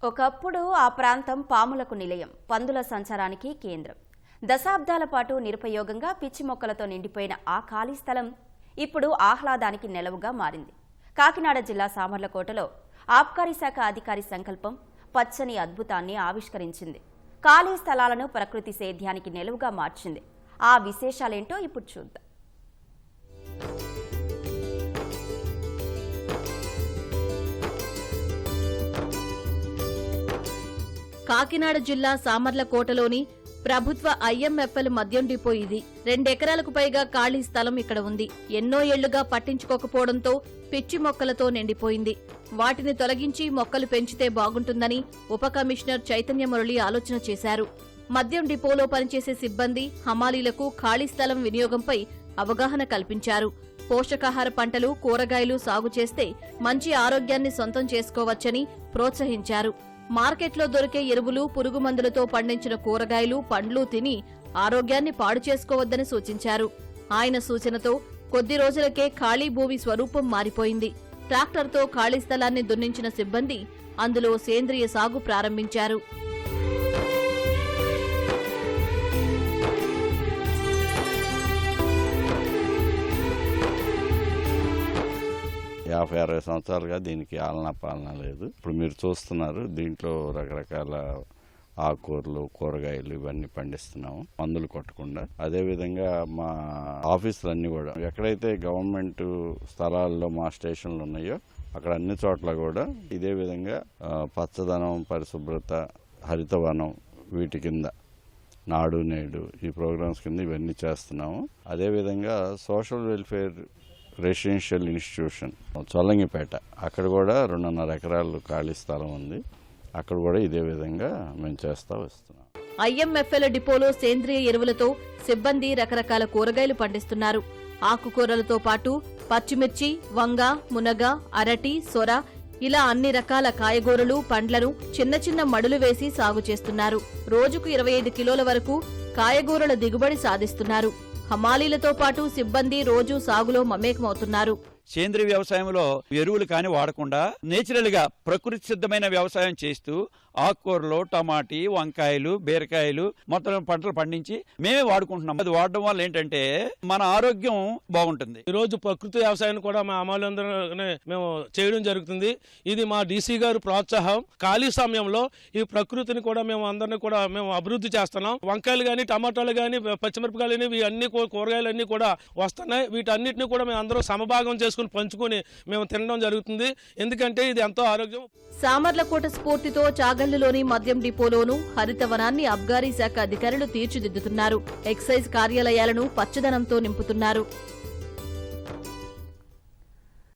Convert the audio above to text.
ఒకప్పుడు ఆ ప్రాంతం పాములకు నిలయం, పందుల సంచారానికి కేంద్రం. దశాబ్దాల పాటు నిరుపయోగంగా పిచ్చి మొక్కలతో నిండిపోయిన ఆ ఖాళీ స్థలం ఇప్పుడు ఆహ్లాదానికి నెలవుగా మారింది. కాకినాడ జిల్లా సామర్లకోటలో ఆబ్కారీ శాఖ అధికారి సంకల్పం పచ్చని అద్భుతాన్ని ఆవిష్కరించింది. ఖాళీ స్థలాలను ప్రకృతి సేద్యానికి నెలవుగా మార్చింది. ఆ విశేషాలేంటో ఇప్పుడు చూద్దాం. కాకినాడ జిల్లా సామర్లకోటలోని ప్రభుత్వ ఐఎంఎఫ్ఎల్ మద్యం డిపో ఇది. 2 ఎకరాలకు పైగా ఖాళీ స్థలం ఇక్కడ ఉంది. ఎన్నో ఏళ్లుగా పట్టించుకోకపోవడంతో పిచ్చి మొక్కలతో నిండిపోయింది. వాటిని తొలగించి మొక్కలు పెంచితే బాగుంటుందని ఉప కమిషనర్ చైతన్య మురళి ఆలోచన చేశారు. మద్యం డిపోలో పనిచేసే సిబ్బంది, హమాలీలకు ఖాళీ స్థలం వినియోగంపై అవగాహన కల్పించారు. పోషకాహార పంటలు, కూరగాయలు సాగు చేస్తే మంచి ఆరోగ్యాన్ని సొంతం చేసుకోవచ్చని ప్రోత్సహించారు. మార్కెట్లో దొరికే ఎరువులు, పురుగు మందులతో పండించిన కూరగాయలు, పండ్లు తిని ఆరోగ్యాన్ని పాడు చేసుకోవద్దని సూచించారు. ఆయన సూచనతో కొద్ది రోజులకే ఖాళీ భూమి స్వరూపం మారిపోయింది. ట్రాక్టర్తో ఖాళీ స్థలాన్ని దున్నించిన సిబ్బంది అందులో సేంద్రియ సాగు ప్రారంభించారు. యాభై 60 సంవత్సరాలుగా దీనికి ఆలనా పాలన లేదు. ఇప్పుడు మీరు చూస్తున్నారు, దీంట్లో రకరకాల ఆకుకూరలు, కూరగాయలు ఇవన్నీ పండిస్తున్నాము, మందులు కొట్టకుండా. అదేవిధంగా మా ఆఫీసులన్నీ కూడా ఎక్కడైతే గవర్నమెంట్ స్థలాల్లో మా స్టేషన్లు ఉన్నాయో అక్కడ అన్ని చోట్ల కూడా ఇదే విధంగా పచ్చదనం, పరిశుభ్రత, హరితవనం వీటి కింద నాడు నేడు ఈ ప్రోగ్రామ్స్ కింద ఇవన్నీ చేస్తున్నాము. అదేవిధంగా సోషల్ వెల్ఫేర్ రెసిడెన్షియల్ ఇన్స్టిట్యూషన్ చొల్లంగిపేట, అక్కడ కూడా 2.5 ఎకరాలు ఖాళీ స్థలం ఉంది. అక్కడ కూడా ఇదే విధంగా మేము చేస్తా వస్తున్నాం. ఐఎంఎఫ్ఎల్ డిపోలో సేంద్రియ ఎరువులతో సిబ్బంది రకరకాల కూరగాయలు పండిస్తున్నారు. ఆకుకూరలతో పాటు పచ్చిమిర్చి, వంగ, మునగ, అరటి, సొర ఇలా అన్ని రకాల కాయగూరలు, పండ్లను చిన్న చిన్న మడులు వేసి సాగు చేస్తున్నారు. రోజుకు 25 కిలోల వరకు కాయగూరల దిగుబడి సాధిస్తున్నారు. హమాలీలతో పాటు సిబ్బంది రోజూ సాగులో మమేకమవుతున్నారు. సేంద్రీయ వ్యవసాయంలో ఎరువులు కాని వాడకుండా నేచురల్ గా ప్రకృతి సిద్ధమైన వ్యవసాయం చేస్తూ ఆకుకూరలు, టమాటీ, వంకాయలు, బీరకాయలు మొత్తం పంటలు పండించి మేమే వాడుకుంటున్నాం. అది వాడడం వల్ల ఏంటంటే మన ఆరోగ్యం బాగుంటుంది. ఈ రోజు ప్రకృతి వ్యవసాయాన్ని కూడా మా అమలందరూ మేము చేయడం జరుగుతుంది. ఇది మా డీసీ గారు ప్రోత్సాహం. ఖాళీ సమయంలో ఈ ప్రకృతిని కూడా మేము అందరినీ కూడా మేము అభివృద్ధి చేస్తున్నాం. వంకాయలు గాని, టమాటాలు గాని, పచ్చిమిరపకాయలు ఇవి అన్ని కూరగాయలు అన్ని కూడా వస్తున్నాయి. వీటన్నిటిని కూడా మేము అందరూ సమభాగం చేసుకుని పంచుకొని మేము తినడం జరుగుతుంది. ఎందుకంటే ఇది ఎంతో ఆరోగ్యం. సామర్లకోట స్ఫూర్తితో చాగళ్లలోని మద్యం డిపోలోనూ హరితవనాన్ని అబ్కారీ శాఖ అధికారులు తీర్చిదిద్దుతున్నారు. ఎక్సైజ్ కార్యాలయాలను పచ్చదనంతో నింపుతున్నారు.